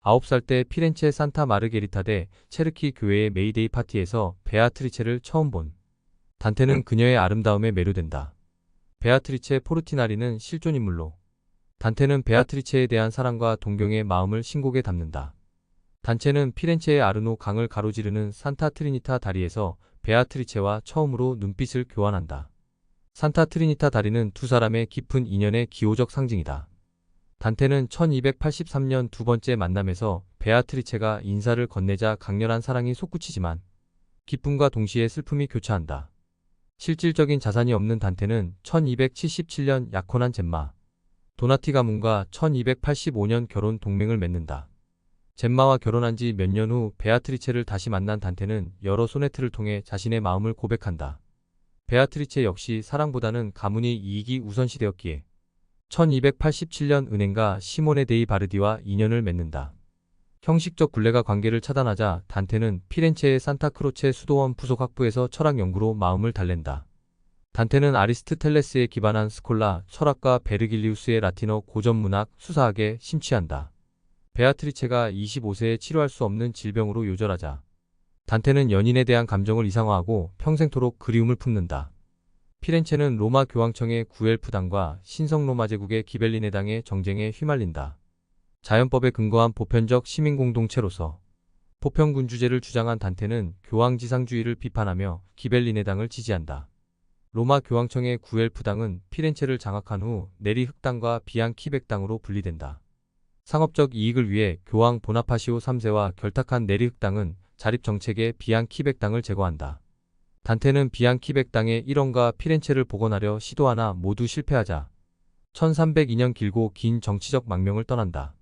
9살 때 피렌체 산타 마르게리타 대 체르키 교회의 메이데이 파티에서 베아트리체를 처음 본 단테는 그녀의 아름다움에 매료된다. 베아트리체 포르티나리는 실존 인물로 단테는 베아트리체에 대한 사랑과 동경의 마음을 신곡에 담는다. 단체는 피렌체의 아르노 강을 가로지르는 산타 트리니타 다리에서 베아트리체와 처음으로 눈빛을 교환한다. 산타 트리니타 다리는 두 사람의 깊은 인연의 기호적 상징이다. 단테는 1283년 두 번째 만남에서 베아트리체가 인사를 건네자 강렬한 사랑이 솟구치지만 기쁨과 동시에 슬픔이 교차한다. 실질적인 자산이 없는 단테는 1277년 약혼한 젬마 도나티 가문과 1285년 결혼 동맹을 맺는다. 젬마와 결혼한 지 몇 년 후 베아트리체를 다시 만난 단테는 여러 소네트를 통해 자신의 마음을 고백한다. 베아트리체 역시 사랑보다는 가문의 이익이 우선시되었기에 1287년 은행가 시모네 데이 바르디와 인연을 맺는다. 형식적 굴레가 관계를 차단하자 단테는 피렌체의 산타크로체 수도원 부속 학부에서 철학 연구로 마음을 달랜다. 단테는 아리스트텔레스에 기반한 스콜라 철학과 베르길리우스의 라틴어 고전문학 수사학에 심취한다. 베아트리체가 25세에 치료할 수 없는 질병으로 요절하자 단테는 연인에 대한 감정을 이상화하고 평생토록 그리움을 품는다. 피렌체는 로마 교황청의 구엘프당과 신성 로마 제국의 기벨리네당의 정쟁에 휘말린다. 자연법에 근거한 보편적 시민공동체로서 보편군주제를 주장한 단테는 교황지상주의를 비판하며 기벨리네당을 지지한다. 로마 교황청의 구엘프당은 피렌체를 장악한 후 네리 흑당과 비앙키백당으로 분리된다. 상업적 이익을 위해 교황 보나파시오 3세와 결탁한 네리 흑당은 자립정책에 비앙키백당을 제거한다. 단테는 비앙키백당의 일원과 피렌체를 복원하려 시도하나 모두 실패하자 1302년 길고 긴 정치적 망명을 떠난다.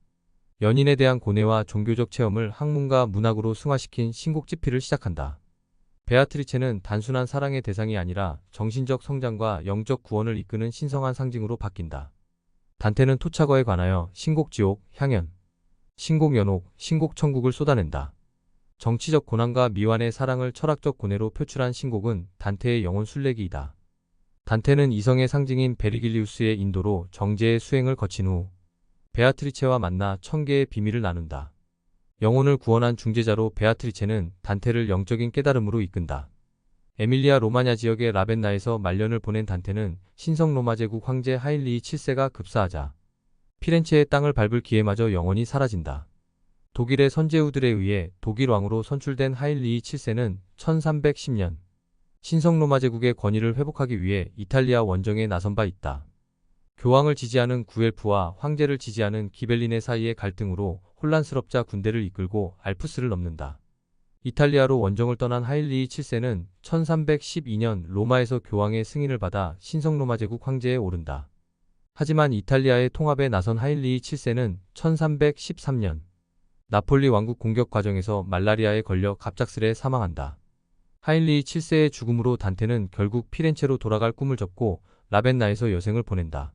연인에 대한 고뇌와 종교적 체험을 학문과 문학으로 승화시킨 신곡 집필을 시작한다. 베아트리체는 단순한 사랑의 대상이 아니라 정신적 성장과 영적 구원을 이끄는 신성한 상징으로 바뀐다. 단테는 토착어에 관하여 신곡지옥, 향연, 신곡연옥, 신곡천국을 쏟아낸다. 정치적 고난과 미완의 사랑을 철학적 고뇌로 표출한 신곡은 단테의 영혼 순례기이다. 단테는 이성의 상징인 베르길리우스의 인도로 정제의 수행을 거친 후 베아트리체와 만나 천계의 비밀을 나눈다. 영혼을 구원한 중재자로 베아트리체는 단테를 영적인 깨달음으로 이끈다. 에밀리아 로마냐 지역의 라벤나에서 말년을 보낸 단테는 신성 로마 제국 황제 하일리이 7세가 급사하자 피렌체의 땅을 밟을 기회마저 영원히 사라진다. 독일의 선제우들에 의해 독일 왕으로 선출된 하일리이 7세는 1310년 신성 로마 제국의 권위를 회복하기 위해 이탈리아 원정에 나선 바 있다. 교황을 지지하는 구엘프와 황제를 지지하는 기벨리네 사이의 갈등으로 혼란스럽자 군대를 이끌고 알프스를 넘는다. 이탈리아로 원정을 떠난 하일리이 7세는 1312년 로마에서 교황의 승인을 받아 신성 로마 제국 황제에 오른다. 하지만 이탈리아의 통합에 나선 하일리이 7세는 1313년 나폴리 왕국 공격 과정에서 말라리아에 걸려 갑작스레 사망한다. 하일리이 7세의 죽음으로 단테는 결국 피렌체로 돌아갈 꿈을 접고 라벤나에서 여생을 보낸다.